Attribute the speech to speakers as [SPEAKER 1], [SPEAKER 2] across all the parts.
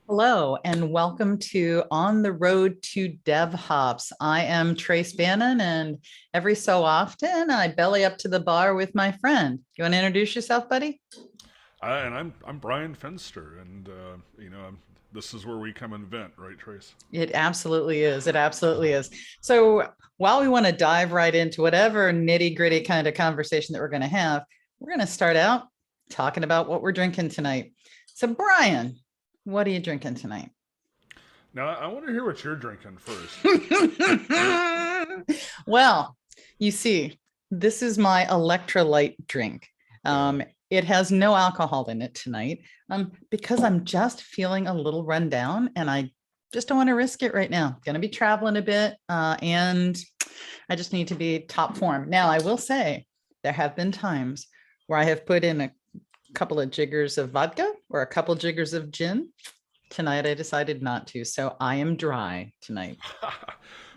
[SPEAKER 1] Hello, and welcome to On the Road to DevHops. I am Trace Bannon, and every so often I belly up to the bar with my friend. You want to introduce yourself, buddy?
[SPEAKER 2] And I'm Brian Fenster, and this is where we come and vent, right, Trace?
[SPEAKER 1] It absolutely is. It absolutely is. So, while we want to dive right into whatever nitty gritty kind of conversation that we're going to have, we're going to start out talking about what we're drinking tonight. So, Brian, what are you drinking tonight?
[SPEAKER 2] Now, I want to hear what you're drinking first.
[SPEAKER 1] Well, you see, this is my electrolyte drink.
[SPEAKER 2] Yeah.
[SPEAKER 1] It has no alcohol in it tonight because I'm just feeling a little run down and I just don't want to risk it right now. Going to be traveling a bit and I just need to be top form. Now, I will say there have been times where I have put in a couple of jiggers of vodka or a couple jiggers of gin. Tonight, I decided not to. So I am dry tonight.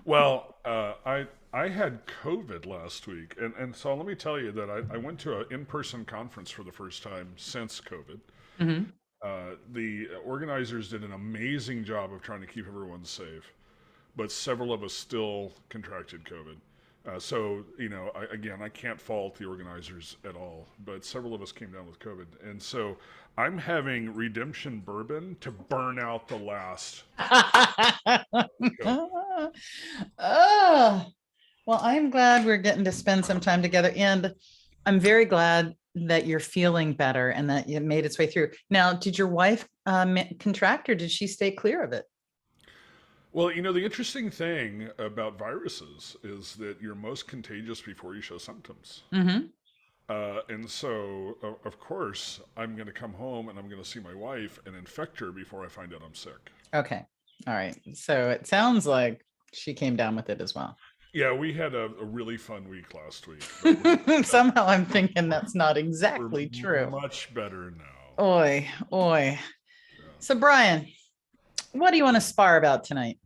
[SPEAKER 2] Well, I had COVID last week, and so let me tell you that I went to an in-person conference for the first time since COVID.
[SPEAKER 1] Mhm.
[SPEAKER 2] The organizers did an amazing job of trying to keep everyone safe, but several of us still contracted COVID. Again, I can't fault the organizers at all, but several of us came down with COVID. And so I'm having redemption bourbon to burn out the last COVID.
[SPEAKER 1] Oh, well, I'm glad we're getting to spend some time together. And I'm very glad that you're feeling better and that it made its way through. Now, did your wife contract or did she stay clear of it?
[SPEAKER 2] Well, the interesting thing about viruses is that you're most contagious before you show symptoms.
[SPEAKER 1] Hmm.
[SPEAKER 2] And so, of course, I'm going to come home and I'm going to see my wife and infect her before I find out I'm sick.
[SPEAKER 1] Okay. All right. So it sounds like she came down with it as well.
[SPEAKER 2] Yeah, we had a really fun week last week, but
[SPEAKER 1] Somehow I'm thinking that's not
[SPEAKER 2] we're
[SPEAKER 1] exactly true.
[SPEAKER 2] much better now.
[SPEAKER 1] Oi, oi.
[SPEAKER 2] Yeah.
[SPEAKER 1] So, Brian, what do you want to spar about tonight?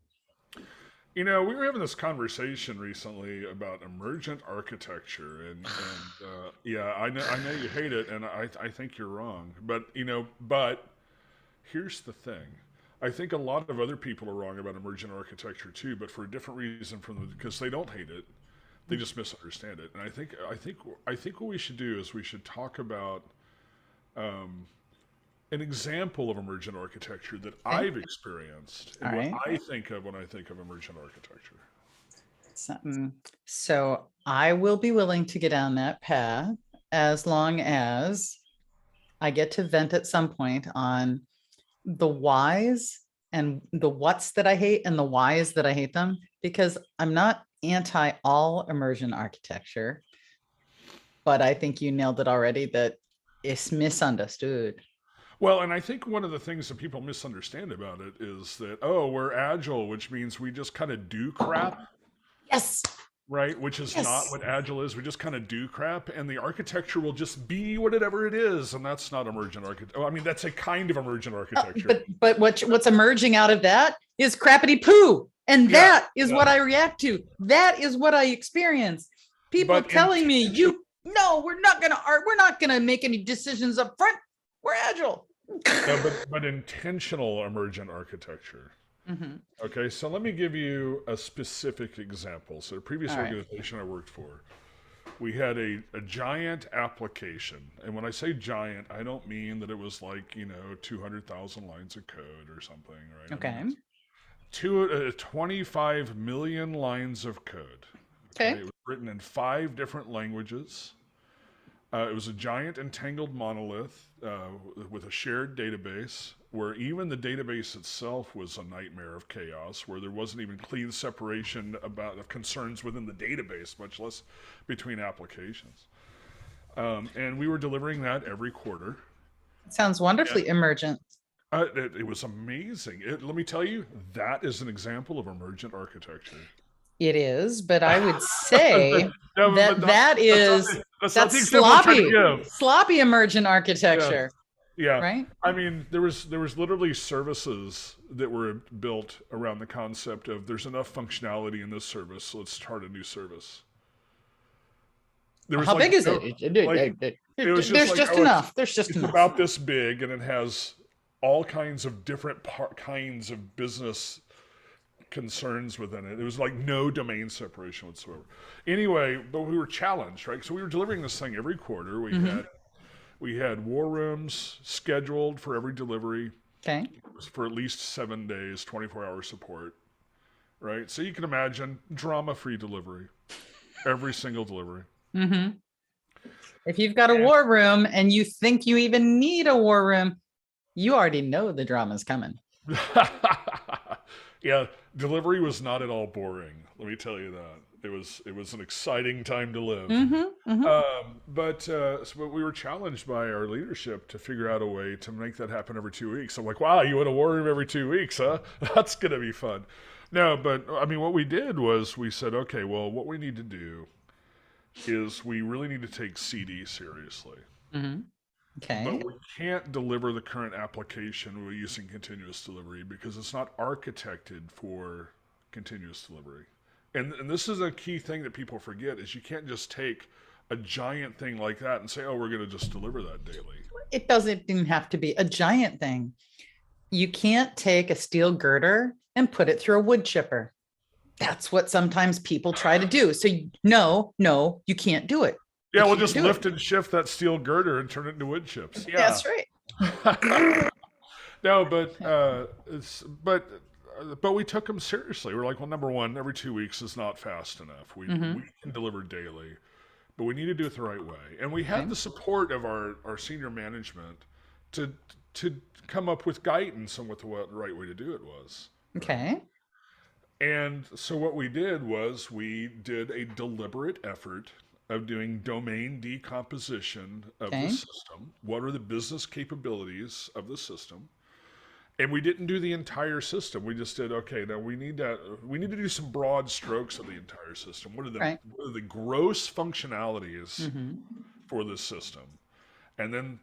[SPEAKER 2] We were having this conversation recently about emergent architecture, and yeah, I know you hate it, and I think you're wrong, but here's the thing. I think a lot of other people are wrong about emergent architecture too, but for a different reason because they don't hate it, they just misunderstand it. And I think what we should do is we should talk about um, an example of emergent architecture that
[SPEAKER 1] Okay.
[SPEAKER 2] I've experienced
[SPEAKER 1] All
[SPEAKER 2] and what
[SPEAKER 1] right.
[SPEAKER 2] I think of when I think of emergent architecture.
[SPEAKER 1] So I will be willing to get down that path as long as I get to vent at some point on the whys and the whats that I hate and the whys that I hate them, because I'm not anti all immersion architecture, but I think you nailed it already that it's misunderstood.
[SPEAKER 2] Well, and I think one of the things that people misunderstand about it is that, oh, we're agile, which means we just kind of do crap,
[SPEAKER 1] Yes.
[SPEAKER 2] right? Which is not
[SPEAKER 1] Yes.
[SPEAKER 2] what agile is. We just kind of do crap, and the architecture will just be whatever it is, and that's not emergent architecture. Oh, I mean, that's a kind of emergent architecture.
[SPEAKER 1] But what's emerging out of that is crappity poo. And
[SPEAKER 2] Yeah,
[SPEAKER 1] that is
[SPEAKER 2] yeah.
[SPEAKER 1] what I react to. That is what I experience. People
[SPEAKER 2] But
[SPEAKER 1] telling me,
[SPEAKER 2] intention,
[SPEAKER 1] you no, we're not gonna make any decisions up front. We're agile.
[SPEAKER 2] no, but intentional emergent architecture.
[SPEAKER 1] Mhm.
[SPEAKER 2] Okay, so let me give you a specific example. So, the previous
[SPEAKER 1] All right.
[SPEAKER 2] organization I worked for, we had a giant application. And when I say giant, I don't mean that it was like, 200,000 lines of code or something, right? I mean,
[SPEAKER 1] Okay.
[SPEAKER 2] it's 25 million lines of code. Okay,
[SPEAKER 1] Okay.
[SPEAKER 2] it was written in 5 different languages. It was a giant entangled monolith with a shared database where even the database itself was a nightmare of chaos, where there wasn't even clean separation of concerns within the database, much less between applications. And we were delivering that every quarter.
[SPEAKER 1] Sounds
[SPEAKER 2] And
[SPEAKER 1] wonderfully emergent.
[SPEAKER 2] it was amazing. Let me tell you, that is an example of emergent architecture.
[SPEAKER 1] It is, but I would say
[SPEAKER 2] No, but
[SPEAKER 1] that that
[SPEAKER 2] that's not
[SPEAKER 1] is
[SPEAKER 2] the
[SPEAKER 1] that's
[SPEAKER 2] example I'm trying to
[SPEAKER 1] sloppy,
[SPEAKER 2] give.
[SPEAKER 1] sloppy emergent
[SPEAKER 2] Yeah.
[SPEAKER 1] architecture,
[SPEAKER 2] Yeah,
[SPEAKER 1] right?
[SPEAKER 2] I mean, there was literally services that were built around the concept of there's enough functionality in this service, so let's start a new service. There was
[SPEAKER 1] How big is it?
[SPEAKER 2] like it was just
[SPEAKER 1] There's
[SPEAKER 2] like,
[SPEAKER 1] just
[SPEAKER 2] oh, it's
[SPEAKER 1] enough. There's just
[SPEAKER 2] it's
[SPEAKER 1] enough.
[SPEAKER 2] about this big and it has all kinds of different kinds of business concerns within it. It was like no domain separation whatsoever. Anyway, but we were challenged, right? So we were delivering this thing every quarter. We had war rooms scheduled for every delivery
[SPEAKER 1] Okay.
[SPEAKER 2] for at least 7 days, 24-hour support, right? So you can imagine drama-free delivery, every single delivery.
[SPEAKER 1] Mm-hmm. If you've got a war room and you think you even need a war room, you already know the drama's coming.
[SPEAKER 2] Yeah, delivery was not at all boring. Let me tell you that. It was an exciting time to live.
[SPEAKER 1] Mm-hmm. Mm-hmm.
[SPEAKER 2] But we were challenged by our leadership to figure out a way to make that happen every 2 weeks. I'm like, wow, you want a war room every 2 weeks, huh? That's gonna be fun. No, but I mean, what we did was we said, okay, well, what we need to do is we really need to take CD seriously.
[SPEAKER 1] Mm-hmm. Okay.
[SPEAKER 2] But we can't deliver the current application we're using continuous delivery because it's not architected for continuous delivery. And this is a key thing that people forget is you can't just take a giant thing like that and say, oh, we're going to just deliver that daily.
[SPEAKER 1] It doesn't even have to be a giant thing. You can't take a steel girder and put it through a wood chipper. That's what sometimes people try to do. So no, you can't do it.
[SPEAKER 2] Yeah, we'll just lift and shift that steel girder and turn it into wood chips. Yeah,
[SPEAKER 1] that's right.
[SPEAKER 2] No, but we took them seriously. We're like, well, number one, every 2 weeks is not fast enough. We can deliver daily, but we need to do it the right way. And we had the support of our senior management to come up with guidance on what the right way to do it was.
[SPEAKER 1] Okay.
[SPEAKER 2] And so what we did was we did a deliberate effort of doing domain decomposition of the system. What are the business capabilities of the system? And we didn't do the entire system. We just did, okay, now we need to do some broad strokes of the entire system. What are the gross functionalities for this system? And then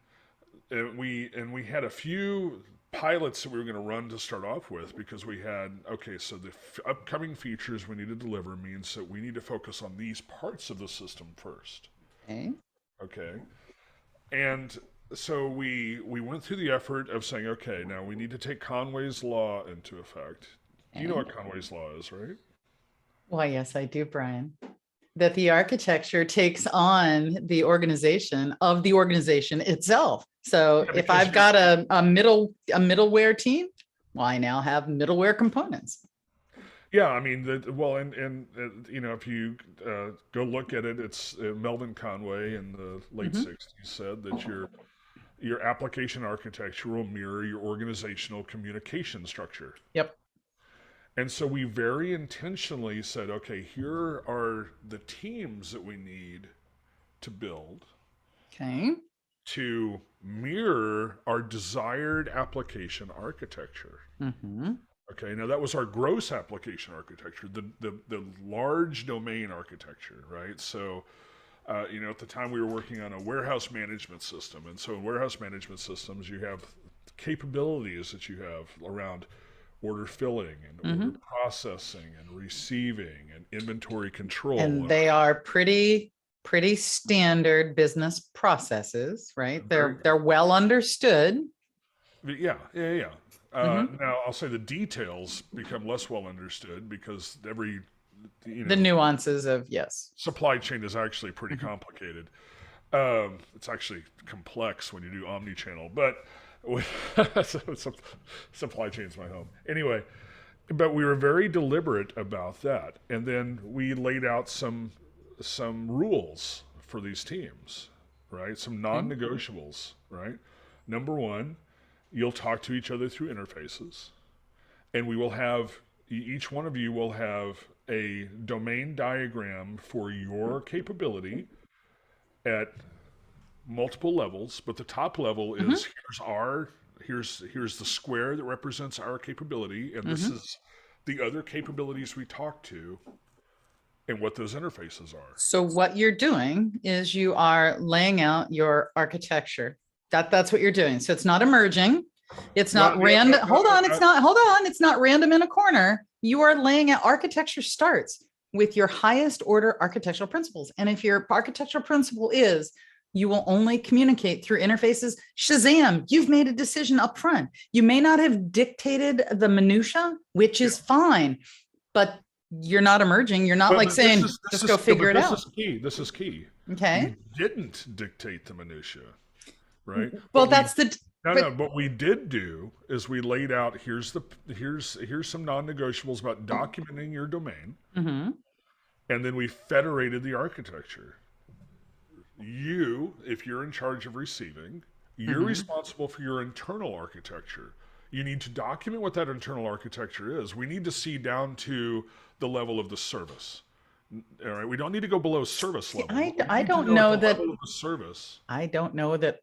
[SPEAKER 2] we had a few pilots that we were going to run to start off with because we had, okay, so the upcoming features we need to deliver means that we need to focus on these parts of the system first. Okay. And so we went through the effort of saying, okay, now we need to take Conway's Law into effect. You know what Conway's Law is, right?
[SPEAKER 1] Why, yes, I do, Brian. That the architecture takes on the organization of the organization itself. So if I've got a middleware team, well, I now have middleware components.
[SPEAKER 2] Yeah, I mean, and you know, if you go look at it, it's Melvin Conway in the late '60s said that your application architecture will mirror your organizational communication structure.
[SPEAKER 1] Yep.
[SPEAKER 2] And so we very intentionally said, okay, here are the teams that we need to build to mirror our desired application architecture. Okay, now that was our gross application architecture, the large domain architecture, right? So, you know, at the time we were working on a warehouse management system. And so in warehouse management systems, you have capabilities that you have around order filling and order processing and receiving and inventory control.
[SPEAKER 1] And they are pretty standard business processes, right? They're well understood.
[SPEAKER 2] Yeah. Now I'll say the details become less well understood because the
[SPEAKER 1] nuances of
[SPEAKER 2] supply chain is actually pretty complicated. It's actually complex when you do omni-channel, but supply chain's my home. Anyway, but we were very deliberate about that, and then we laid out some rules for these teams, right? Some non-negotiables, right? Number one, you'll talk to each other through interfaces, and we will have each one of you will have a domain diagram for your capability at multiple levels, but the top level is here's the square that represents our capability, and this is the other capabilities we talk to and what those interfaces are.
[SPEAKER 1] So what you're doing is you are laying out your architecture. That's what you're doing. So it's not emerging. It's not random. Hold on. It's not random in a corner. You are laying out architecture starts with your highest order architectural principles. And if your architectural principle is You will only communicate through interfaces. Shazam, you've made a decision up front. You may not have dictated the minutia, which is fine, but you're not emerging. You're not like saying, just go figure it out.
[SPEAKER 2] This is key. This is key.
[SPEAKER 1] Okay.
[SPEAKER 2] You didn't dictate the minutia, right?
[SPEAKER 1] Well,
[SPEAKER 2] What we
[SPEAKER 1] that's the,
[SPEAKER 2] no,
[SPEAKER 1] but
[SPEAKER 2] no. What we did do is we laid out here's some non-negotiables about documenting your domain,
[SPEAKER 1] Mhm.
[SPEAKER 2] and then we federated the architecture. You, if you're in charge of receiving, you're responsible for your internal architecture. You need to document what that internal architecture is. We need to see down to the level of the service. All right, we don't need to go below service level.
[SPEAKER 1] I don't know that.
[SPEAKER 2] Level of the service.
[SPEAKER 1] I don't know that.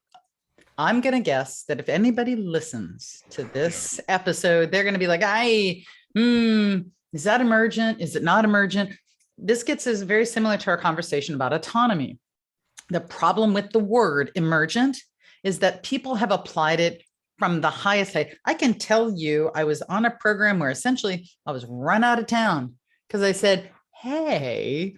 [SPEAKER 1] I'm going to guess that if anybody listens to this episode, they're going to be like, is that emergent? Is it not emergent? This gets us very similar to our conversation about autonomy. The problem with the word emergent is that people have applied it from the highest height. I can tell you, I was on a program where essentially I was run out of town because I said, hey,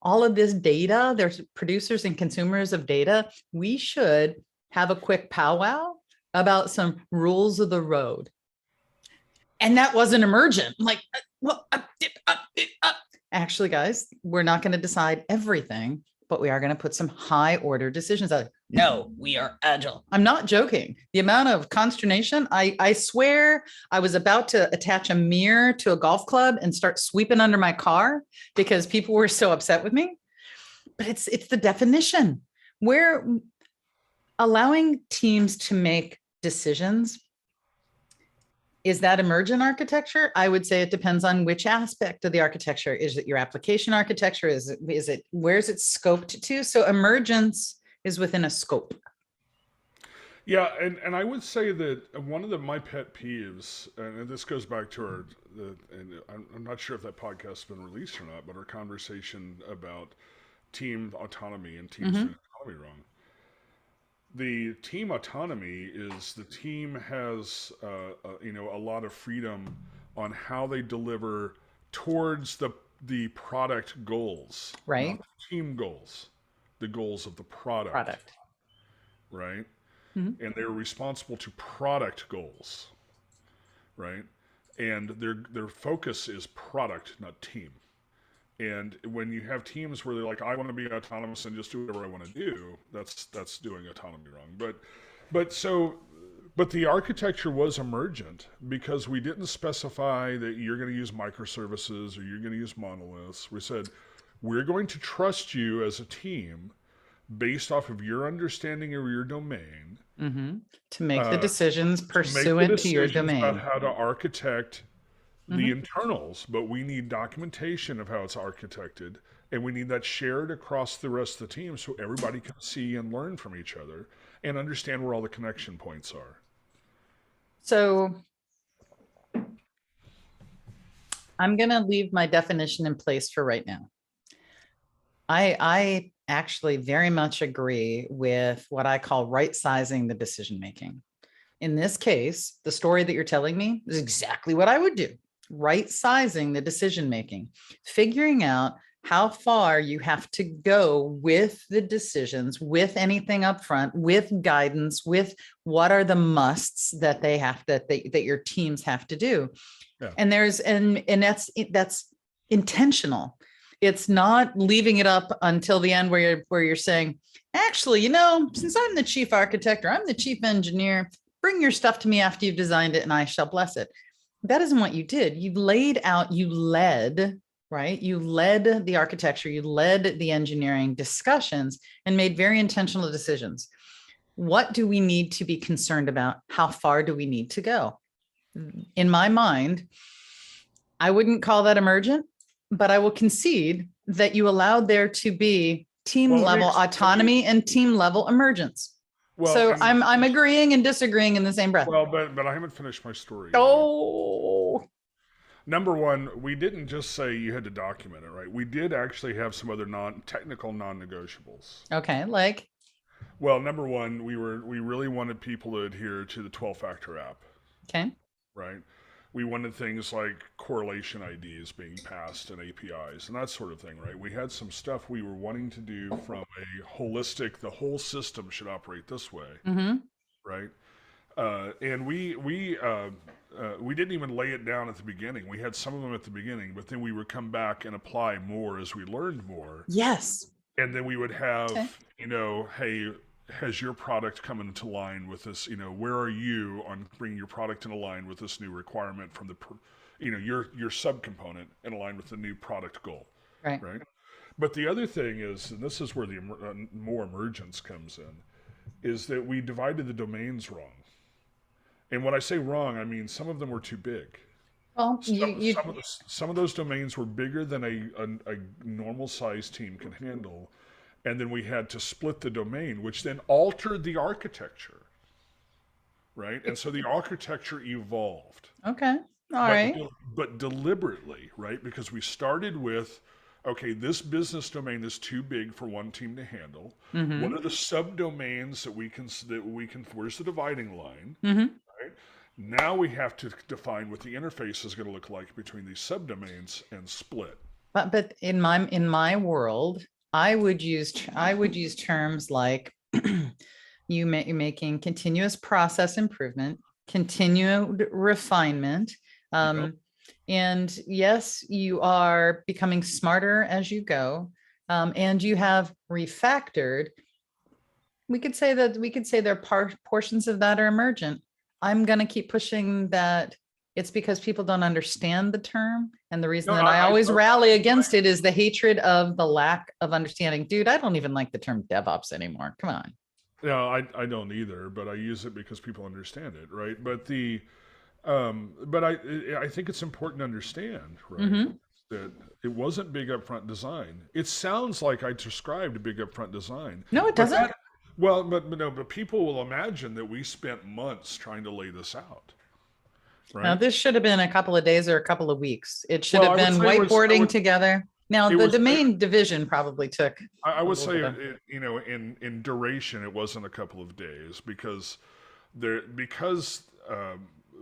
[SPEAKER 1] all of this data, there's producers and consumers of data. We should have a quick powwow about some rules of the road. And that wasn't emergent. I'm like, actually, guys, we're not going to decide everything, but we are going to put some high order decisions out. No, we are agile. I'm not joking. The amount of consternation, I swear I was about to attach a mirror to a golf club and start sweeping under my car because people were so upset with me. But it's the definition. We're allowing teams to make decisions. Is that emergent architecture? I would say it depends on which aspect of the architecture. Is it your application architecture? Is it where's it scoped to? So emergence is within a scope.
[SPEAKER 2] Yeah, and I would say that one of my pet peeves, and this goes back to and I'm not sure if that podcast has been released or not, but our conversation about team autonomy and teams doing autonomy wrong. The team autonomy is the team has a lot of freedom on how they deliver towards the product goals,
[SPEAKER 1] right?
[SPEAKER 2] Not the team goals, the goals of the product. Right? Mm-hmm. And they're responsible to product goals, right? And their focus is product, not team. And when you have teams where they're like, I want to be autonomous and just do whatever I want to do, that's doing autonomy wrong. But the architecture was emergent because we didn't specify that you're going to use microservices or you're going to use monoliths. We said, we're going to trust you as a team based off of your understanding of your domain.
[SPEAKER 1] To make the decisions pursuant to your domain.
[SPEAKER 2] About how to architect the internals, but we need documentation of how it's architected, and we need that shared across the rest of the team so everybody can see and learn from each other and understand where all the connection points are.
[SPEAKER 1] So I'm going to leave my definition in place for right now. I actually very much agree with what I call right sizing the decision making. In this case, the story that you're telling me is exactly what I would do. Right sizing the decision making, figuring out how far you have to go with the decisions, with anything up front, with guidance, with what are the musts that that your teams have to do. Yeah. And that's intentional. It's not leaving it up until the end where you're saying, actually, since I'm the chief architect or I'm the chief engineer, bring your stuff to me after you've designed it and I shall bless it. That isn't what you did. You led, right? You led the architecture, you led the engineering discussions and made very intentional decisions. What do we need to be concerned about? How far do we need to go? In my mind, I wouldn't call that emergent, but I will concede that you allowed there to be team level autonomy and team level emergence. Well, so I'm agreeing and disagreeing in the same breath.
[SPEAKER 2] Well, but I haven't finished my story.
[SPEAKER 1] Oh.
[SPEAKER 2] Number one, we didn't just say you had to document it, right? We did actually have some other technical non-negotiables.
[SPEAKER 1] Okay, like?
[SPEAKER 2] Well, number one, we really wanted people to adhere to the 12-factor app.
[SPEAKER 1] Okay.
[SPEAKER 2] Right? We wanted things like correlation IDs being passed and APIs and that sort of thing, right? We had some stuff we were wanting to do from a holistic, the whole system should operate this way,
[SPEAKER 1] Mm-hmm.
[SPEAKER 2] right? And we didn't even lay it down at the beginning. We had some of them at the beginning, but then we would come back and apply more as we learned more.
[SPEAKER 1] Yes.
[SPEAKER 2] And then we would have,
[SPEAKER 1] Okay.
[SPEAKER 2] hey, has your product come into line with this? Where are you on bringing your product into line with this new requirement from your subcomponent in line with the new product goal,
[SPEAKER 1] Right.
[SPEAKER 2] right? But the other thing is, and this is where the more emergence comes in, is that we divided the domains wrong. And when I say wrong, I mean some of them were too big.
[SPEAKER 1] Well,
[SPEAKER 2] Some of those domains were bigger than a normal size team can handle, and then we had to split the domain, which then altered the architecture, right? And so the architecture evolved,
[SPEAKER 1] okay. All
[SPEAKER 2] but
[SPEAKER 1] right.
[SPEAKER 2] but deliberately, right? Because we started with, okay, this business domain is too big for one team to handle. What
[SPEAKER 1] Mm-hmm.
[SPEAKER 2] are the subdomains that we can? Where's the dividing line?
[SPEAKER 1] Mm-hmm.
[SPEAKER 2] Right? Now we have to define what the interface is going to look like between these subdomains and split.
[SPEAKER 1] But in my world, I would use terms like making continuous process improvement, continued refinement.
[SPEAKER 2] Yep.
[SPEAKER 1] Um, and yes, you are becoming smarter as you go. And you have refactored. We could say there are portions of that are emergent. I'm going to keep pushing that. It's because people don't understand the term. And the reason
[SPEAKER 2] No,
[SPEAKER 1] that I always
[SPEAKER 2] I
[SPEAKER 1] rally against it is the hatred of the lack of understanding. Dude, I don't even like the term DevOps anymore. Come on.
[SPEAKER 2] no, I don't either, but I use it because people understand it, right? But I think it's important to understand, right,
[SPEAKER 1] Hmm.
[SPEAKER 2] that it wasn't big upfront design. It sounds like I described a big upfront design,
[SPEAKER 1] No, it
[SPEAKER 2] but
[SPEAKER 1] doesn't.
[SPEAKER 2] but no, but people will imagine that we spent months trying to lay this out,
[SPEAKER 1] Now,
[SPEAKER 2] right?
[SPEAKER 1] this should have been a couple of days or a couple of weeks. It should
[SPEAKER 2] Well,
[SPEAKER 1] have been whiteboarding together. Now,
[SPEAKER 2] it
[SPEAKER 1] the
[SPEAKER 2] was
[SPEAKER 1] domain division probably took
[SPEAKER 2] I
[SPEAKER 1] a
[SPEAKER 2] would
[SPEAKER 1] little
[SPEAKER 2] say
[SPEAKER 1] bit of.
[SPEAKER 2] in duration it wasn't a couple of days because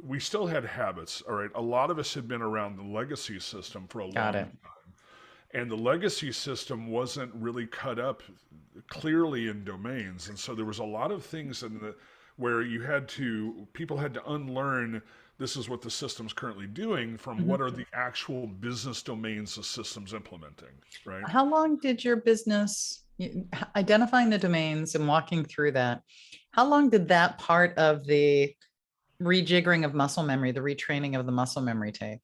[SPEAKER 2] we still had habits. All right, a lot of us had been around the legacy system for a
[SPEAKER 1] Got
[SPEAKER 2] long
[SPEAKER 1] it.
[SPEAKER 2] time, and the legacy system wasn't really cut up clearly in domains, and so there was a lot of things where people had to unlearn. This is what the system's currently doing from
[SPEAKER 1] Mhm.
[SPEAKER 2] what are the actual business domains the system's implementing, right?
[SPEAKER 1] How long did your business identifying the domains and walking through that? How long did that part of the rejiggering of muscle memory, the retraining of the muscle memory take?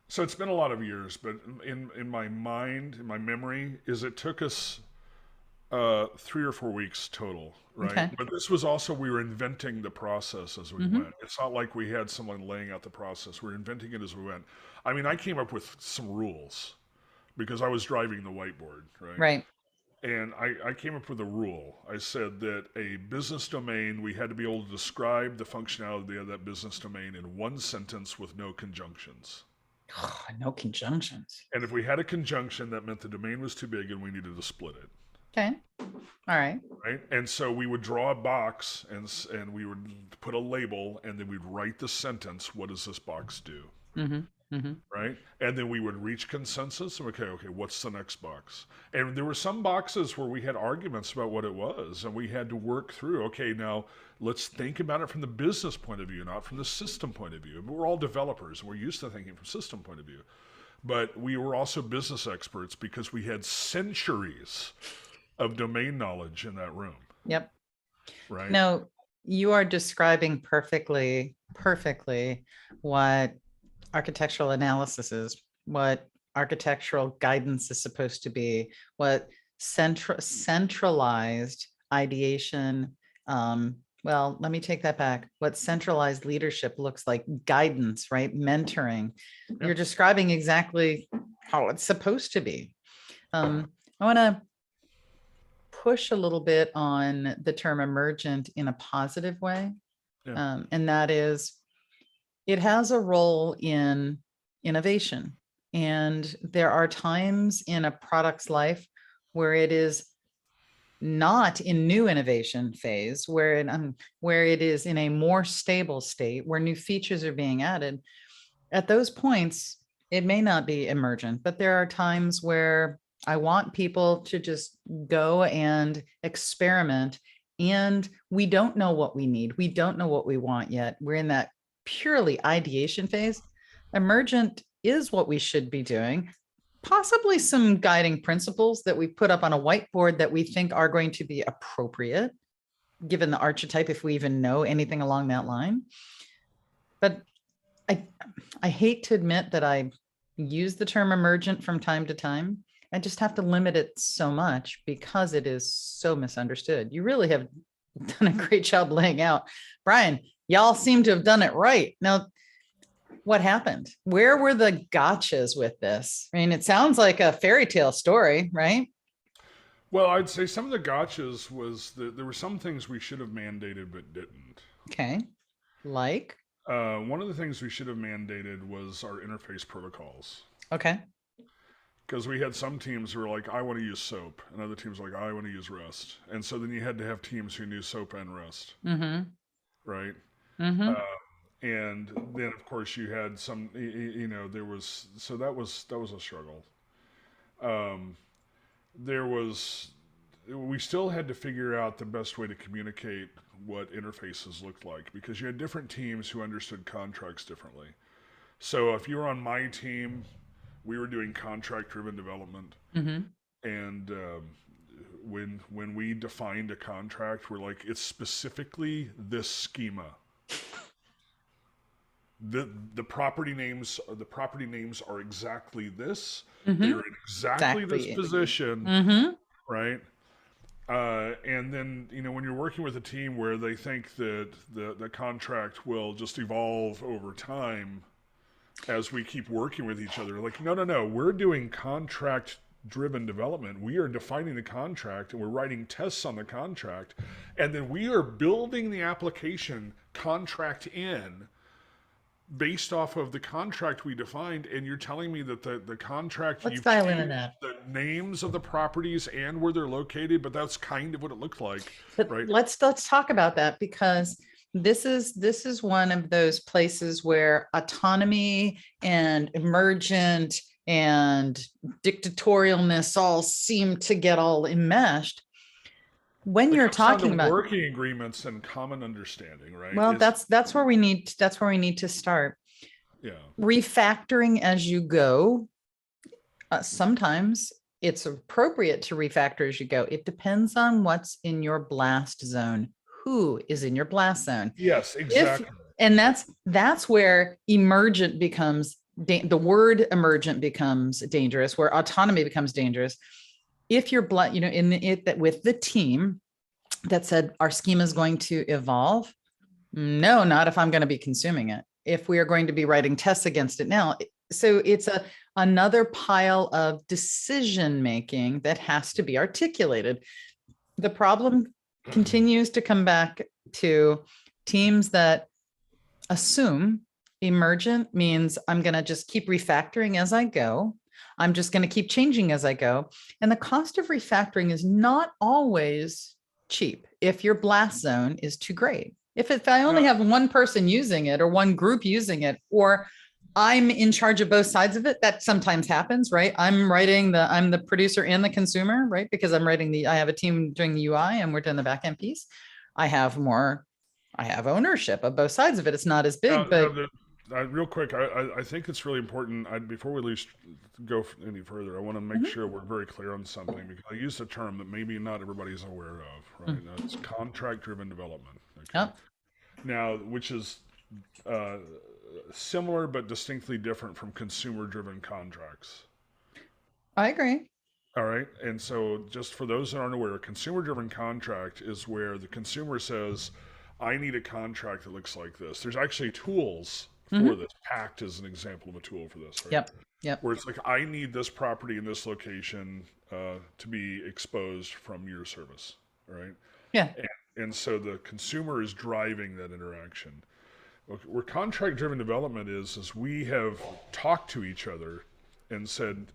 [SPEAKER 2] So it's been a lot of years, but in my mind, in my memory, is it took us 3 or 4 weeks total, right?
[SPEAKER 1] Okay.
[SPEAKER 2] But this was also we were inventing the process as we
[SPEAKER 1] Hmm.
[SPEAKER 2] went. It's not like we had someone laying out the process. We're inventing it as we went. I mean, I came up with some rules because I was driving the whiteboard, right?
[SPEAKER 1] Right.
[SPEAKER 2] And I came up with a rule. I said that a business domain, we had to be able to describe the functionality of that business domain in one sentence with no conjunctions.
[SPEAKER 1] No conjunctions.
[SPEAKER 2] And if we had a conjunction, that meant the domain was too big and we needed to split it,
[SPEAKER 1] Okay. All right.
[SPEAKER 2] right? And so we would draw a box and we would put a label and then we'd write the sentence, what does this box do?
[SPEAKER 1] Mm-hmm. Mm-hmm.
[SPEAKER 2] Right? And then we would reach consensus. Okay, what's the next box? And there were some boxes where we had arguments about what it was, and we had to work through, okay, now let's think about it from the business point of view, not from the system point of view. We're all developers, and we're used to thinking from system point of view. But we were also business experts because we had centuries of domain knowledge in that room,
[SPEAKER 1] Yep.
[SPEAKER 2] right?
[SPEAKER 1] No, you are describing perfectly what architectural analysis is, what architectural guidance is supposed to be, what centralized ideation. Well, let me take that back. What centralized leadership looks like, guidance, right? Mentoring.
[SPEAKER 2] Yeah.
[SPEAKER 1] You're describing exactly how it's supposed to be. I want to push a little bit on the term emergent in a positive way.
[SPEAKER 2] Yeah.
[SPEAKER 1] And that is, it has a role in innovation. And there are times in a product's life where it is not in new innovation phase where it is in a more stable state, where new features are being added. At those points, it may not be emergent, but there are times where I want people to just go and experiment. And we don't know what we need. We don't know what we want yet. We're in that purely ideation phase. Emergent is what we should be doing. Possibly some guiding principles that we put up on a whiteboard that we think are going to be appropriate, given the archetype, if we even know anything along that line. But I hate to admit that I use the term emergent from time to time. I just have to limit it so much because it is so misunderstood. You really have done a great job laying out. Brian, y'all seem to have done it right. Now, what happened? Where were the gotchas with this? I mean, it sounds like a fairy tale story, right?
[SPEAKER 2] Well, I'd say some of the gotchas was that there were some things we should have mandated but didn't.
[SPEAKER 1] Okay. Like,
[SPEAKER 2] One of the things we should have mandated was our interface protocols.
[SPEAKER 1] okay.
[SPEAKER 2] Because we had some teams who were like, I want to use SOAP, and other teams were like, I want to use REST. And so then you had to have teams who knew SOAP and REST,
[SPEAKER 1] Mm-hmm.
[SPEAKER 2] right?
[SPEAKER 1] Mm-hmm.
[SPEAKER 2] And then of course you had some, there was, so that was a struggle. Um, there was, we still had to figure out the best way to communicate what interfaces looked like, because you had different teams who understood contracts differently. So if you were on my team, we were doing contract-driven development,
[SPEAKER 1] Mm-hmm.
[SPEAKER 2] and when we defined a contract, we're like, it's specifically this schema. The property names are exactly this.
[SPEAKER 1] Mm-hmm.
[SPEAKER 2] They're in exactly this position,
[SPEAKER 1] Mm-hmm.
[SPEAKER 2] right? And then when you're working with a team where they think that the contract will just evolve over time as we keep working with each other, like no, we're doing contract driven development. We are defining the contract and we're writing tests on the contract, and then we are building the application contract in based off of the contract we defined. And you're telling me that the contract,
[SPEAKER 1] Let's
[SPEAKER 2] you've
[SPEAKER 1] dial in on
[SPEAKER 2] changed
[SPEAKER 1] that.
[SPEAKER 2] the names of the properties and where they're located, but that's kind of what it looked like,
[SPEAKER 1] But
[SPEAKER 2] right?
[SPEAKER 1] let's talk about that, because this is one of those places where autonomy and emergent and dictatorialness all seem to get all enmeshed. When
[SPEAKER 2] It
[SPEAKER 1] you're
[SPEAKER 2] comes down
[SPEAKER 1] talking
[SPEAKER 2] to
[SPEAKER 1] about,
[SPEAKER 2] working agreements and common understanding, right?
[SPEAKER 1] well, that's where we need to start.
[SPEAKER 2] Yeah.
[SPEAKER 1] Refactoring as you go. Sometimes it's appropriate to refactor as you go. It depends on what's in your blast zone. Who is in your blast zone?
[SPEAKER 2] Yes, exactly.
[SPEAKER 1] And that's where emergent becomes, the word emergent becomes dangerous, where autonomy becomes dangerous. If you're in it, that with the team that said our schema is going to evolve, no, not if I'm going to be consuming it. If we are going to be writing tests against it now. So it's another pile of decision making that has to be articulated. The problem continues to come back to teams that assume emergent means I'm going to just keep refactoring as I go. I'm just going to keep changing as I go. And the cost of refactoring is not always cheap if your blast zone is too great. If I only have one person using it or one group using it, or I'm in charge of both sides of it, that sometimes happens, right? I'm the producer and the consumer, right? Because I have a team doing the UI and we're doing the backend piece. I have ownership of both sides of it. It's not as big, but
[SPEAKER 2] real quick, I think it's really important. Before we go any further, I want to make sure we're very clear on something, because I used a term that maybe not everybody's aware of, right? It's contract-driven development. Okay?
[SPEAKER 1] Yep.
[SPEAKER 2] Now, which is similar but distinctly different from consumer-driven contracts.
[SPEAKER 1] I agree.
[SPEAKER 2] All right. And so just for those that aren't aware, a consumer-driven contract is where the consumer says, I need a contract that looks like this. There's actually tools for this. Pact is an example of a tool for this, right?
[SPEAKER 1] Yep.
[SPEAKER 2] Where it's like, I need this property in this location to be exposed from your service, right?
[SPEAKER 1] Yeah.
[SPEAKER 2] And so the consumer is driving that interaction. Where contract-driven development is we have talked to each other and said,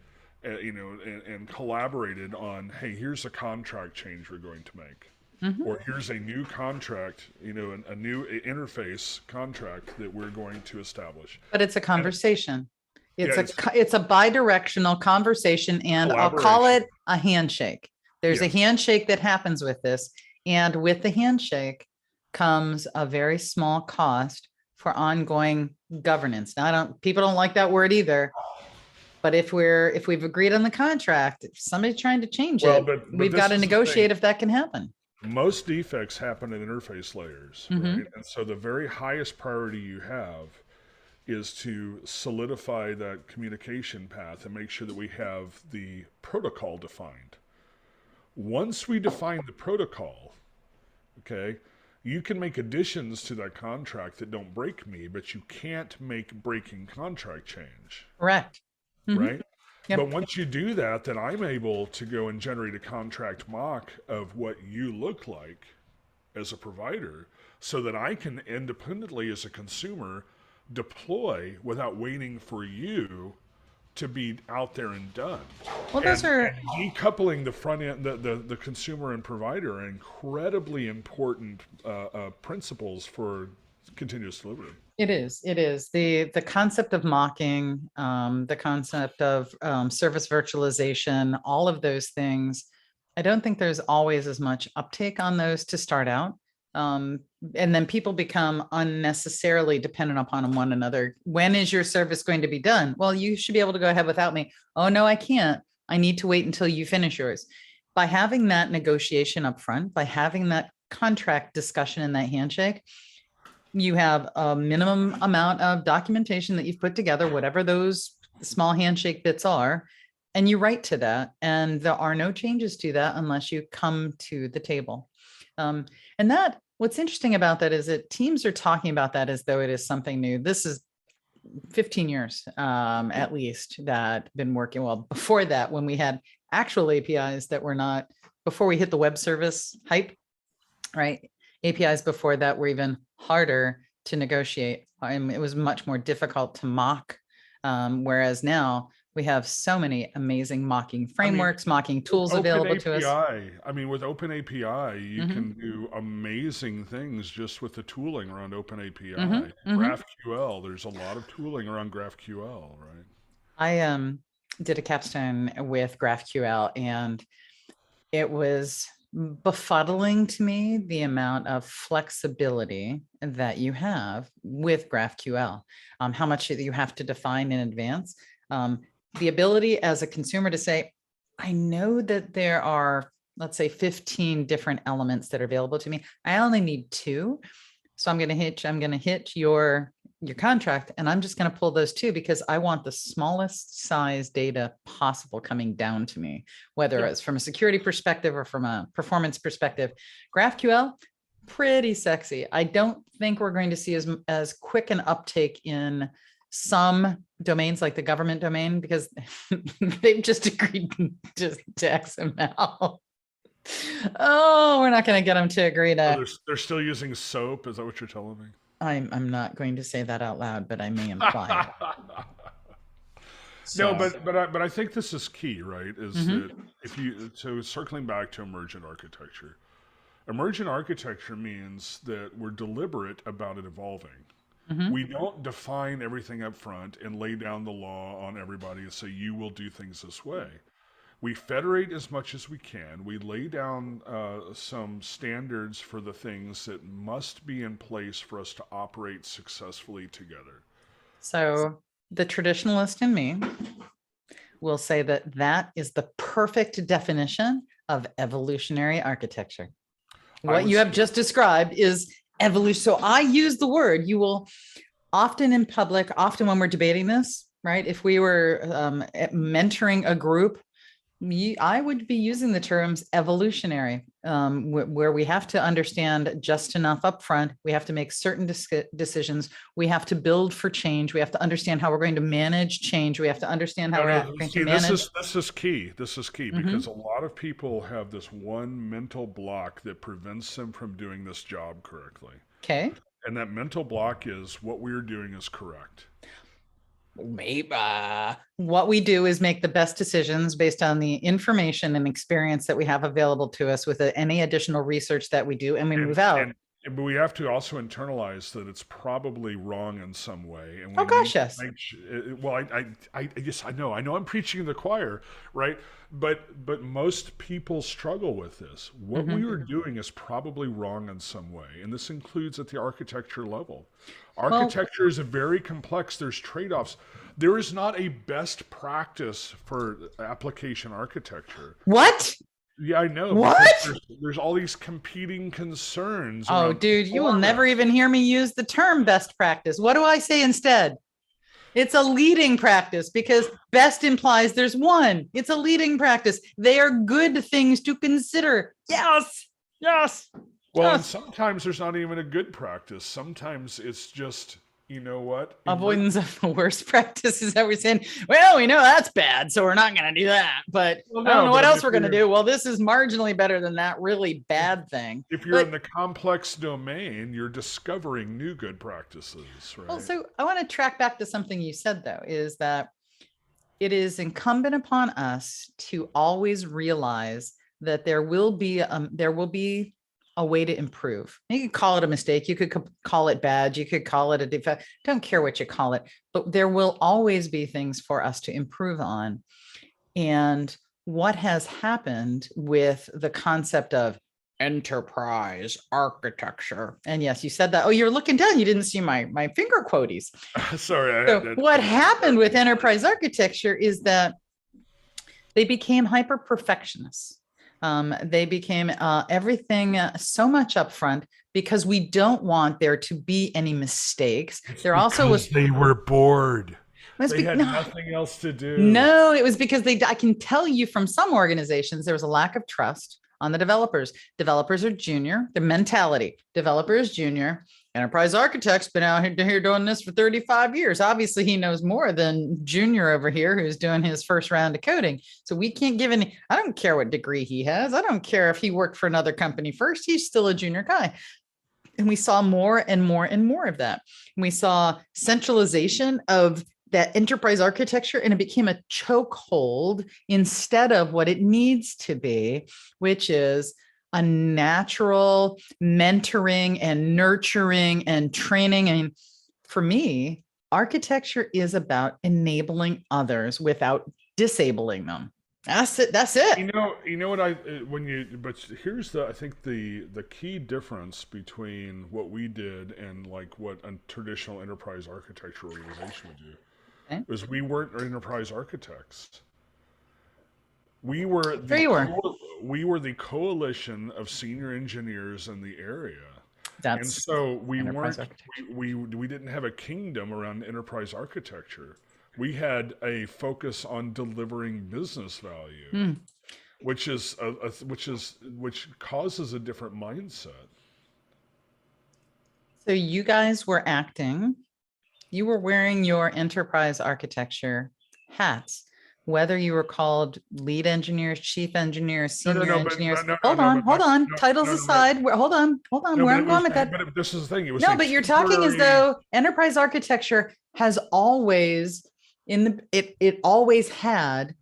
[SPEAKER 2] and collaborated on, hey, here's a contract change we're going to make,
[SPEAKER 1] Mhm.
[SPEAKER 2] or here's a new contract, a new interface contract that we're going to establish.
[SPEAKER 1] But it's a
[SPEAKER 2] And
[SPEAKER 1] conversation.
[SPEAKER 2] yeah, it's
[SPEAKER 1] It's a bi-directional conversation, and I'll call
[SPEAKER 2] collaboration.
[SPEAKER 1] it a handshake. There's a
[SPEAKER 2] Yes.
[SPEAKER 1] handshake that happens with this, and with the handshake comes a very small cost for ongoing governance. Now, I don't people don't like that word either, but if we've agreed on the contract, if somebody's trying to change
[SPEAKER 2] Well,
[SPEAKER 1] it,
[SPEAKER 2] but
[SPEAKER 1] we've got
[SPEAKER 2] this
[SPEAKER 1] to
[SPEAKER 2] is the thing.
[SPEAKER 1] negotiate if that can happen.
[SPEAKER 2] Most defects happen in interface layers, right?
[SPEAKER 1] Mhm.
[SPEAKER 2] And so the very highest priority you have is to solidify that communication path and make sure that we have the protocol defined. Once we define the protocol, okay, you can make additions to that contract that don't break me, but you can't make breaking contract change,
[SPEAKER 1] Correct. Mhm.
[SPEAKER 2] right? But
[SPEAKER 1] Yep.
[SPEAKER 2] once you do that, then I'm able to go and generate a contract mock of what you look like as a provider so that I can independently as a consumer deploy without waiting for you to be out there and done.
[SPEAKER 1] Well, those
[SPEAKER 2] And
[SPEAKER 1] are
[SPEAKER 2] decoupling the front end, the consumer and provider are incredibly important principles for continuous delivery.
[SPEAKER 1] It is the concept of mocking, the concept of service virtualization, all of those things. I don't think there's always as much uptake on those to start out. Um, and then people become unnecessarily dependent upon one another. When is your service going to be done? Well, you should be able to go ahead without me. Oh, no, I can't. I need to wait until you finish yours. By having that negotiation up front, by having that contract discussion in that handshake, you have a minimum amount of documentation that you've put together, whatever those small handshake bits are, and you write to that. And there are no changes to that unless you come to the table. And that what's interesting about that is that teams are talking about that as though it is something new. This is 15 years at least that been working well. Before that, when we had actual APIs that were not, before we hit the web service hype, right? APIs before that were even harder to negotiate. It was much more difficult to mock. Whereas now we have so many amazing mocking
[SPEAKER 2] I mean,
[SPEAKER 1] frameworks, mocking
[SPEAKER 2] with
[SPEAKER 1] tools
[SPEAKER 2] Open
[SPEAKER 1] available to us.
[SPEAKER 2] API, with Open API, you
[SPEAKER 1] Mhm,
[SPEAKER 2] can do amazing things just with the tooling around Open
[SPEAKER 1] mhm,
[SPEAKER 2] API.
[SPEAKER 1] mhm.
[SPEAKER 2] GraphQL, there's a lot of tooling around GraphQL, right?
[SPEAKER 1] I did a capstone with GraphQL, and it was befuddling to me the amount of flexibility that you have with GraphQL, how much that you have to define in advance. Um, the ability as a consumer to say, I know that there are, let's say, 15 different elements that are available to me. I only need two. So I'm going to hit your contract, and I'm just going to pull those two because I want the smallest size data possible coming down to me, whether
[SPEAKER 2] Yeah.
[SPEAKER 1] it's from a security perspective or from a performance perspective. GraphQL, pretty sexy. I don't think we're going to see as quick an uptake in some domains like the government domain because they've just agreed to XML. Oh, we're not going to get them to agree
[SPEAKER 2] Oh,
[SPEAKER 1] to.
[SPEAKER 2] they're still using SOAP. Is that what you're telling me?
[SPEAKER 1] I'm not going to say that out loud, but I may imply it.
[SPEAKER 2] No,
[SPEAKER 1] So,
[SPEAKER 2] but I think this is key, right? Is that
[SPEAKER 1] mhm,
[SPEAKER 2] if you so circling back to emergent architecture, emergent architecture means that we're deliberate about it evolving.
[SPEAKER 1] mhm.
[SPEAKER 2] We don't define everything up front and lay down the law on everybody and say you will do things this way. We federate as much as we can. We lay down some standards for the things that must be in place for us to operate successfully together.
[SPEAKER 1] So the traditionalist in me will say that that is the perfect definition of evolutionary architecture.
[SPEAKER 2] I
[SPEAKER 1] What
[SPEAKER 2] would
[SPEAKER 1] you
[SPEAKER 2] say
[SPEAKER 1] have just described is evolution. So I use the word, you will often in public, often when we're debating this, right? If we were mentoring a group, I would be using the terms evolutionary, where we have to understand just enough upfront. We have to make certain decisions. We have to build for change. We have to understand how we're going to manage change. We have to understand how
[SPEAKER 2] no,
[SPEAKER 1] we're
[SPEAKER 2] no.
[SPEAKER 1] going to
[SPEAKER 2] See, this
[SPEAKER 1] manage.
[SPEAKER 2] is this is key. This is key because
[SPEAKER 1] Mhm.
[SPEAKER 2] a lot of people have this one mental block that prevents them from doing this job correctly.
[SPEAKER 1] Okay.
[SPEAKER 2] And that mental block is what we're doing is correct.
[SPEAKER 1] maybe what we do is make the best decisions based on the information and experience that we have available to us with any additional research that we do, and we move out.
[SPEAKER 2] But we have to also internalize that it's probably wrong in some way, and
[SPEAKER 1] Oh
[SPEAKER 2] we need
[SPEAKER 1] gosh,
[SPEAKER 2] to
[SPEAKER 1] yes.
[SPEAKER 2] make sure. Well, I guess I know I'm preaching to the choir, right? But most people struggle with this. What we are doing is probably wrong in some way, and this includes at the architecture level.
[SPEAKER 1] Well,
[SPEAKER 2] Architecture is a very complex. There's trade-offs. There is not a best practice for application architecture.
[SPEAKER 1] what?
[SPEAKER 2] Yeah, I know, because
[SPEAKER 1] What?
[SPEAKER 2] there's all these competing concerns
[SPEAKER 1] Oh,
[SPEAKER 2] around
[SPEAKER 1] dude, you will never
[SPEAKER 2] performance.
[SPEAKER 1] even hear me use the term best practice. What do I say instead? It's a leading practice because best implies there's one. It's a leading practice. They are good things to consider. Yes. Yes.
[SPEAKER 2] Well, and
[SPEAKER 1] Yes.
[SPEAKER 2] sometimes there's not even a good practice. Sometimes it's just, you know what?
[SPEAKER 1] Avoidance of the worst practices that we're saying. Well, we know that's bad, so we're not going to do that. But
[SPEAKER 2] Well,
[SPEAKER 1] I don't
[SPEAKER 2] no,
[SPEAKER 1] know
[SPEAKER 2] but
[SPEAKER 1] what
[SPEAKER 2] I mean,
[SPEAKER 1] else we're going to do. Well, this is marginally better than that really bad thing.
[SPEAKER 2] if you're in
[SPEAKER 1] But
[SPEAKER 2] the complex domain, you're discovering new good practices, right?
[SPEAKER 1] also, I want to track back to something you said, though, is that it is incumbent upon us to always realize that there will be a way to improve. You could call it a mistake, you could call it bad, you could call it a defect. Don't care what you call it, but there will always be things for us to improve on. And what has happened with the concept of enterprise architecture? And yes, you said that. Oh, you're looking down. You didn't see my finger quoties.
[SPEAKER 2] Sorry, I had
[SPEAKER 1] So
[SPEAKER 2] that.
[SPEAKER 1] what happened with enterprise architecture is that they became hyper perfectionists. They became everything so much upfront because we don't want there to be any mistakes.
[SPEAKER 2] It's
[SPEAKER 1] There also was
[SPEAKER 2] because they were bored. They had
[SPEAKER 1] no,
[SPEAKER 2] nothing else to do.
[SPEAKER 1] no, it was because I can tell you from some organizations, there was a lack of trust on the developers. Developers are junior, their mentality. Developer is junior. Enterprise architect's been out here doing this for 35 years. Obviously, he knows more than junior over here who's doing his first round of coding. So we can't give any, I don't care what degree he has. I don't care if he worked for another company first. He's still a junior guy. And we saw more and more and more of that. And we saw centralization of that enterprise architecture, and it became a chokehold instead of what it needs to be, which is a natural mentoring and nurturing and training. And for me, architecture is about enabling others without disabling them. That's it. That's it.
[SPEAKER 2] You know what when you but here's I think the key difference between what we did and like what a traditional enterprise architecture organization would do
[SPEAKER 1] Okay.
[SPEAKER 2] was we weren't enterprise architects. We were
[SPEAKER 1] There you were.
[SPEAKER 2] we were the coalition of senior engineers in the area. And
[SPEAKER 1] That's
[SPEAKER 2] so we
[SPEAKER 1] enterprise
[SPEAKER 2] weren't
[SPEAKER 1] architecture.
[SPEAKER 2] we didn't have a kingdom around enterprise architecture. We had a focus on delivering business value,
[SPEAKER 1] Hmm.
[SPEAKER 2] which is which causes a different mindset.
[SPEAKER 1] So you guys were acting, you were wearing your enterprise architecture hats, whether you were called lead engineers, chief engineers,
[SPEAKER 2] No, no,
[SPEAKER 1] senior
[SPEAKER 2] no, but
[SPEAKER 1] engineers.
[SPEAKER 2] no, no,
[SPEAKER 1] Hold
[SPEAKER 2] no,
[SPEAKER 1] on,
[SPEAKER 2] but
[SPEAKER 1] hold on.
[SPEAKER 2] no,
[SPEAKER 1] Titles
[SPEAKER 2] no, no,
[SPEAKER 1] aside, hold on.
[SPEAKER 2] no,
[SPEAKER 1] Where
[SPEAKER 2] but
[SPEAKER 1] I'm
[SPEAKER 2] it was,
[SPEAKER 1] going with that.
[SPEAKER 2] but this is the thing. It was
[SPEAKER 1] No,
[SPEAKER 2] a
[SPEAKER 1] but you're talking as
[SPEAKER 2] temporary.
[SPEAKER 1] though enterprise architecture has always it always had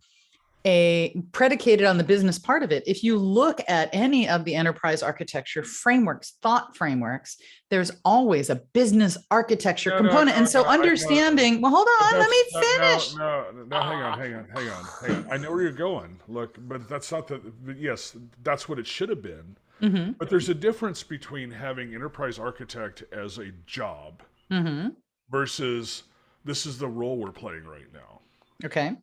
[SPEAKER 1] a predicated on the business part of it. If you look at any of the enterprise architecture frameworks, thought frameworks, there's always a business architecture
[SPEAKER 2] No, no,
[SPEAKER 1] component.
[SPEAKER 2] no,
[SPEAKER 1] And so
[SPEAKER 2] no. I know,
[SPEAKER 1] understanding, well, hold
[SPEAKER 2] but
[SPEAKER 1] on, let
[SPEAKER 2] that's
[SPEAKER 1] me
[SPEAKER 2] no, no,
[SPEAKER 1] finish.
[SPEAKER 2] no, no. Hang on,
[SPEAKER 1] Ah.
[SPEAKER 2] hang on, hang on, hang on. I know where you're going. Look, but that's not the. But yes, that's what it should have been.
[SPEAKER 1] Mm-hmm,
[SPEAKER 2] But there's a difference between having enterprise architect as a job
[SPEAKER 1] mm-hmm.
[SPEAKER 2] versus this is the role we're playing right now,
[SPEAKER 1] Okay.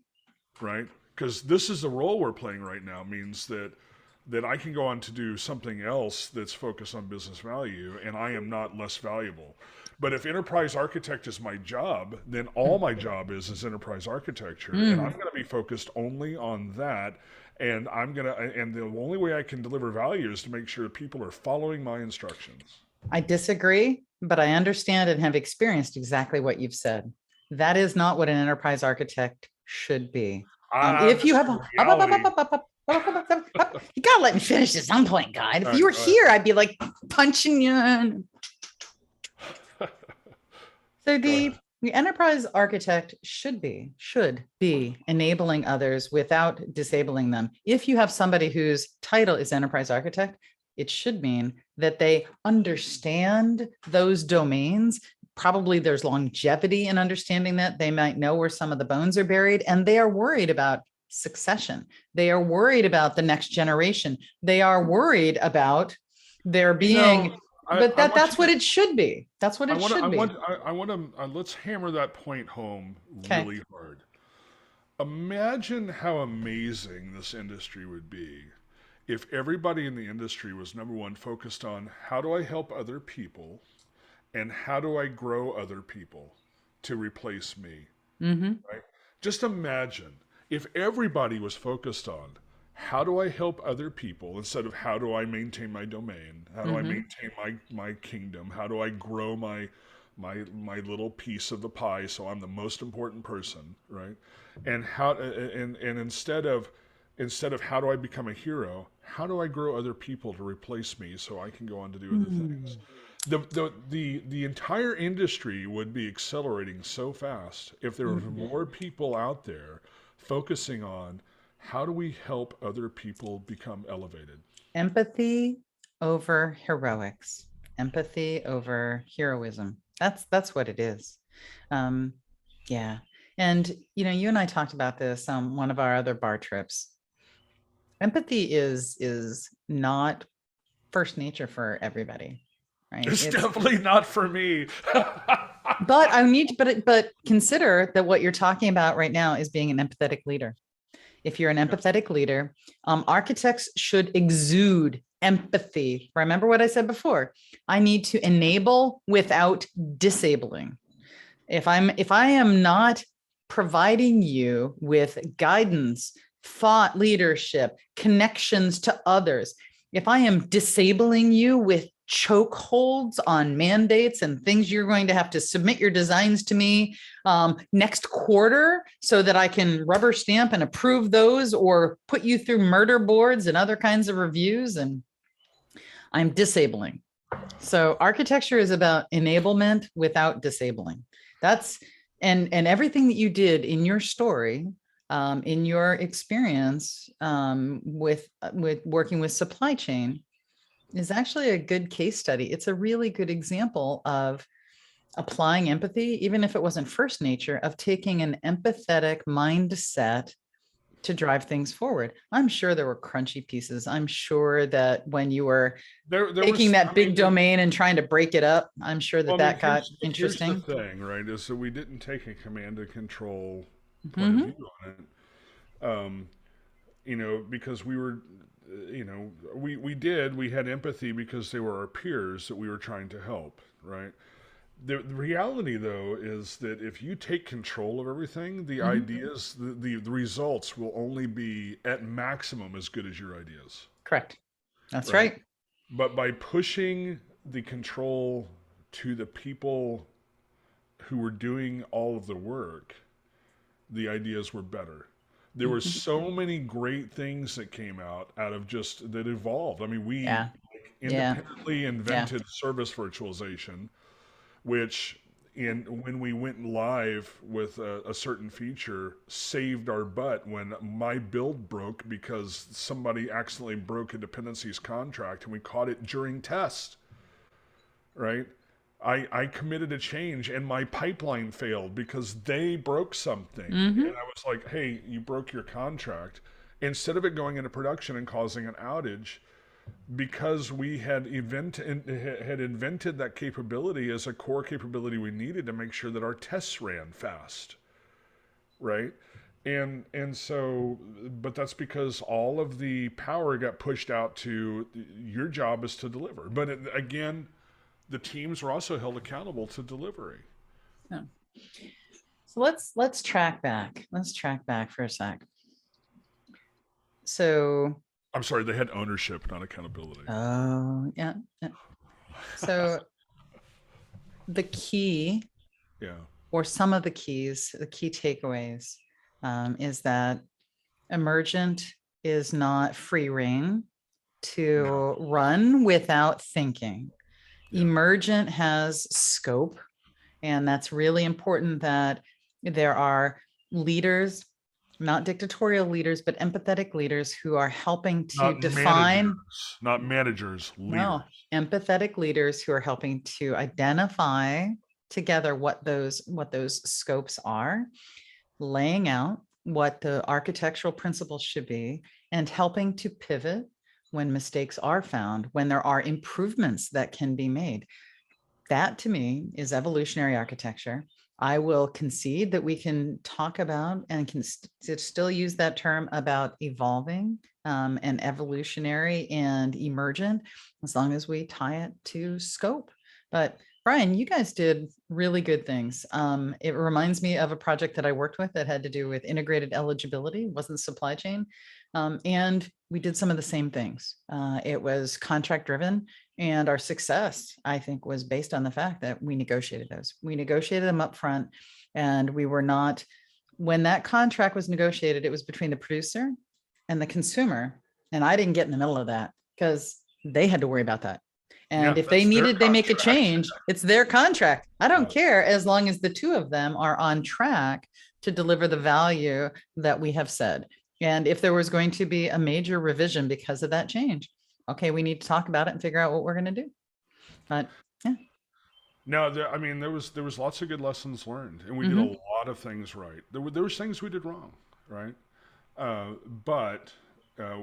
[SPEAKER 2] right? Because this is the role we're playing right now means that I can go on to do something else that's focused on business value, and I am not less valuable. But if enterprise architect is my job, then all my job is enterprise architecture, and I'm
[SPEAKER 1] Mm.
[SPEAKER 2] going to be focused only on that. And the only way I can deliver value is to make sure people are following my instructions.
[SPEAKER 1] I disagree, but I understand and have experienced exactly what you've said. That is not what an enterprise architect should be. If
[SPEAKER 2] This
[SPEAKER 1] you
[SPEAKER 2] is
[SPEAKER 1] have,
[SPEAKER 2] reality.
[SPEAKER 1] you gotta let me finish at some point, guy.
[SPEAKER 2] All
[SPEAKER 1] If
[SPEAKER 2] right,
[SPEAKER 1] you were
[SPEAKER 2] go ahead.
[SPEAKER 1] here, I'd be like punching you. So
[SPEAKER 2] Go ahead.
[SPEAKER 1] The enterprise architect should be enabling others without disabling them. If you have somebody whose title is enterprise architect, it should mean that they understand those domains. Probably there's longevity in understanding that. They might know where some of the bones are buried, and they are worried about succession. They are worried about the next generation. They are worried about there being, but that's what it should be. That's what it should be.
[SPEAKER 2] I want to, let's hammer that point home
[SPEAKER 1] Okay.
[SPEAKER 2] really hard. Imagine how amazing this industry would be if everybody in the industry was, number one, focused on how do I help other people and how do I grow other people to replace me, right? Just imagine if everybody was focused on how do I help other people instead of how do I maintain my domain? How do I maintain my kingdom? How do I grow my little piece of the pie so I'm the most important person, right? And instead of how do I become a hero, how do I grow other people to replace me so I can go on to do other things? The entire industry would be accelerating so fast if there were more people out there focusing on how do we help other people become elevated?
[SPEAKER 1] Empathy over heroics, empathy over heroism. That's what it is. Yeah. And, you and I talked about this on one of our other bar trips. Empathy is not first nature for everybody, right?
[SPEAKER 2] It's definitely not for me.
[SPEAKER 1] but consider that what you're talking about right now is being an empathetic leader. If you're an empathetic leader, architects should exude empathy. Remember what I said before. I need to enable without disabling. If I am not providing you with guidance, thought leadership, connections to others, if I am disabling you with chokeholds on mandates and things you're going to have to submit your designs to me next quarter so that I can rubber stamp and approve those or put you through murder boards and other kinds of reviews, and I'm disabling. So architecture is about enablement without disabling. That's and everything that you did in your story, in your experience with working with supply chain is actually a good case study. It's a really good example of applying empathy, even if it wasn't first nature, of taking an empathetic mindset to drive things forward. I'm sure there were crunchy pieces. I'm sure that when you were taking that big domain and trying to break it up, I'm sure that got interesting.
[SPEAKER 2] Here's the thing, right, is that we didn't take a command and control point of view on it. Because we were, we had empathy because they were our peers that we were trying to help, right? The reality, though, is that if you take control of everything, the ideas, the results will only be at maximum as good as your ideas.
[SPEAKER 1] Correct. That's right.
[SPEAKER 2] But by pushing the control to the people who were doing all of the work, the ideas were better. There were so many great things that came out of just that evolved. I mean, we independently invented service virtualization, which when we went live with a certain feature, saved our butt when my build broke because somebody accidentally broke a dependencies contract and we caught it during test, right? I committed a change and my pipeline failed because they broke something. And I was like, hey, you broke your contract. Instead of it going into production and causing an outage, because we had invented that capability as a core capability we needed to make sure that our tests ran fast, right? And so, but that's because all of the power got pushed out to your job is to deliver. But again, the teams were also held accountable to delivery.
[SPEAKER 1] Yeah. So let's track back. Let's track back for a sec. So
[SPEAKER 2] I'm sorry, they had ownership, not accountability.
[SPEAKER 1] Oh, yeah. So the key, or some of the keys, the key takeaways, is that Emergent is not free reign to run without thinking. Emergent has scope And that's really important, that there are leaders, not dictatorial leaders, but empathetic leaders who are helping to
[SPEAKER 2] Not
[SPEAKER 1] define.
[SPEAKER 2] managers, not managers,
[SPEAKER 1] No,
[SPEAKER 2] leaders.
[SPEAKER 1] empathetic leaders who are helping to identify together what those scopes are, laying out what the architectural principles should be, and helping to pivot when mistakes are found, when there are improvements that can be made. That to me is evolutionary architecture. I will concede that we can talk about and can still use that term about evolving and evolutionary and emergent, as long as we tie it to scope. But Brian, you guys did really good things. It reminds me of a project that I worked with that had to do with integrated eligibility, wasn't supply chain. And we did some of the same things. It was contract driven, and our success, I think, was based on the fact that we negotiated those. We negotiated them up front, and we were not, when that contract was negotiated, it was between the producer and the consumer. And I didn't get in the middle of that because they had to worry about that. And
[SPEAKER 2] Yeah,
[SPEAKER 1] if they
[SPEAKER 2] that's their
[SPEAKER 1] needed, they make a
[SPEAKER 2] contract.
[SPEAKER 1] change, it's their contract. I don't
[SPEAKER 2] Yeah.
[SPEAKER 1] care, as long as the two of them are on track to deliver the value that we have said. And if there was going to be a major revision because of that change, okay, we need to talk about it and figure out what we're going to do. But yeah.
[SPEAKER 2] No, I mean there was lots of good lessons learned, and we did a
[SPEAKER 1] Mm-hmm.
[SPEAKER 2] lot of things right. There was things we did wrong, right? But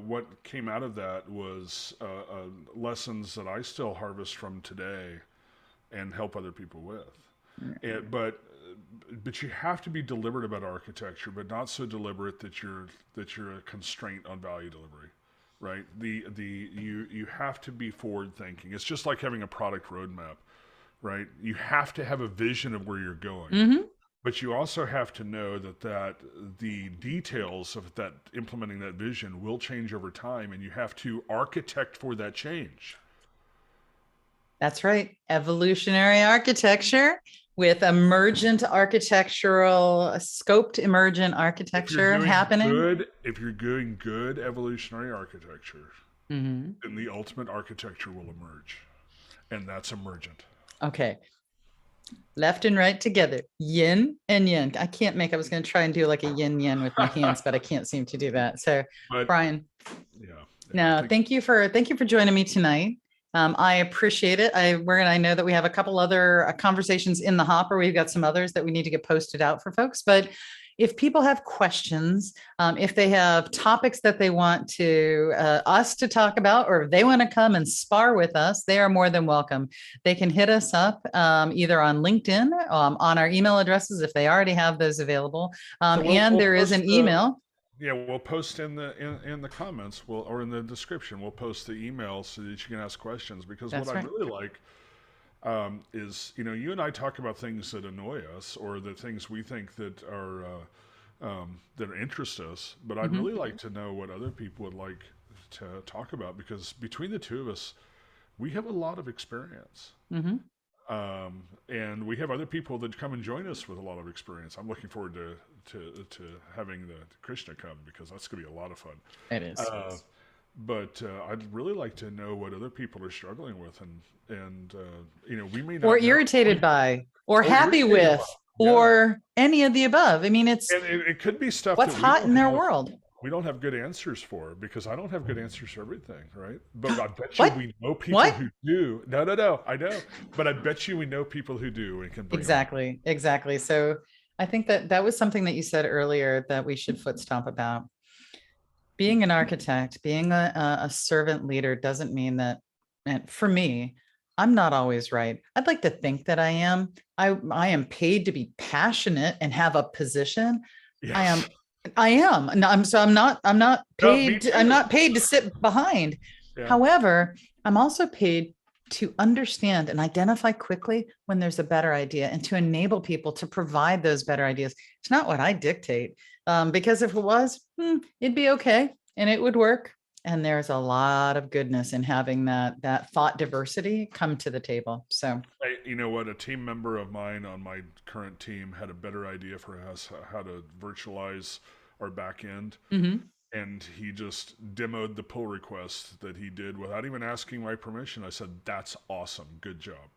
[SPEAKER 2] what came out of that was lessons that I still harvest from today and help other people with. But you have to be deliberate about architecture, but not so deliberate that you're a constraint on value delivery, right? You have to be forward thinking. It's just like having a product roadmap, right? You have to have a vision of where you're going,
[SPEAKER 1] Mm-hmm.
[SPEAKER 2] but you also have to know that the details of that implementing that vision will change over time, and you have to architect for that change.
[SPEAKER 1] That's right. Evolutionary architecture with emergent architectural, scoped emergent architecture happening.
[SPEAKER 2] If you're doing good evolutionary architecture,
[SPEAKER 1] Mm-hmm.
[SPEAKER 2] then the ultimate architecture will emerge, and that's emergent.
[SPEAKER 1] Okay. Left and right together, yin and yang. I was going to try and do like a yin yang with my hands, but I can't seem to do that. So,
[SPEAKER 2] But
[SPEAKER 1] Brian,
[SPEAKER 2] yeah, I
[SPEAKER 1] no,
[SPEAKER 2] think
[SPEAKER 1] thank you for joining me tonight. I appreciate it. I know that we have a couple other conversations in the hopper. We've got some others that we need to get posted out for folks. But if people have questions, if they have topics that they want to us to talk about, or if they want to come and spar with us, they are more than welcome. They can hit us up either on LinkedIn, on our email addresses if they already have those available,
[SPEAKER 2] so.
[SPEAKER 1] and
[SPEAKER 2] We'll
[SPEAKER 1] there is
[SPEAKER 2] post
[SPEAKER 1] an
[SPEAKER 2] the
[SPEAKER 1] email.
[SPEAKER 2] Yeah, we'll post in the comments, or in the description. We'll post the email so that you can ask questions. Because what
[SPEAKER 1] That's
[SPEAKER 2] I
[SPEAKER 1] right.
[SPEAKER 2] really like is, you and I talk about things that annoy us, or the things we think that interest us. But I'd
[SPEAKER 1] Mhm.
[SPEAKER 2] really like to know what other people would like to talk about, because between the two of us, we have a lot of experience.
[SPEAKER 1] Mhm.
[SPEAKER 2] And we have other people that come and join us with a lot of experience. I'm looking forward to having the Krishna come, because that's going to be a lot of fun.
[SPEAKER 1] It is.
[SPEAKER 2] But I'd really like to know what other people are struggling with, and we may
[SPEAKER 1] Or
[SPEAKER 2] not know,
[SPEAKER 1] irritated by, or
[SPEAKER 2] or
[SPEAKER 1] happy
[SPEAKER 2] irritated
[SPEAKER 1] with,
[SPEAKER 2] about. Yeah,
[SPEAKER 1] or any of the above. I mean, it's
[SPEAKER 2] and it could be stuff
[SPEAKER 1] what's
[SPEAKER 2] that
[SPEAKER 1] hot in their world.
[SPEAKER 2] we don't have good answers for, because I don't have good answers for everything, right? But I bet you
[SPEAKER 1] What?
[SPEAKER 2] we know people
[SPEAKER 1] What?
[SPEAKER 2] who do. No, no, no, I know, but I bet you we know people who do and can bring them on.
[SPEAKER 1] Exactly. Exactly. So I think that that was something that you said earlier that we should foot stomp about. Being an architect, being a servant leader doesn't mean that, and for me, I'm not always right. I'd like to think that I am. I am paid to be passionate and have a position. I
[SPEAKER 2] Yes.
[SPEAKER 1] am I am. No,
[SPEAKER 2] No, me
[SPEAKER 1] I'm
[SPEAKER 2] too.
[SPEAKER 1] not paid to sit behind.
[SPEAKER 2] Yeah.
[SPEAKER 1] However, I'm also paid to understand and identify quickly when there's a better idea, and to enable people to provide those better ideas. It's not what I dictate. Because if it was, it'd be okay and it would work. And there's a lot of goodness in having that thought diversity come to the table. So,
[SPEAKER 2] You know what? A team member of mine on my current team had a better idea for us how to virtualize our back end,
[SPEAKER 1] mhm.
[SPEAKER 2] and he just demoed the pull request that he did without even asking my permission. I said, "That's awesome, good job,"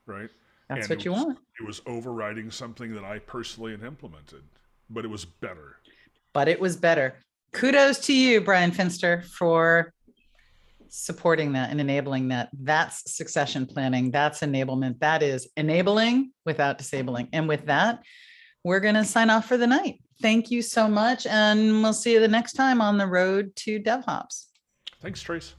[SPEAKER 2] right?
[SPEAKER 1] That's
[SPEAKER 2] and
[SPEAKER 1] what you want.
[SPEAKER 2] it was overriding something that I personally had implemented, but it was better.
[SPEAKER 1] But it was better. Kudos to you, Brian Finster, for supporting that and enabling that. That's succession planning. That's enablement. That is enabling without disabling. And with that, we're going to sign off for the night. Thank you so much. And we'll see you the next time on the road to DevHops.
[SPEAKER 2] Thanks, Trace.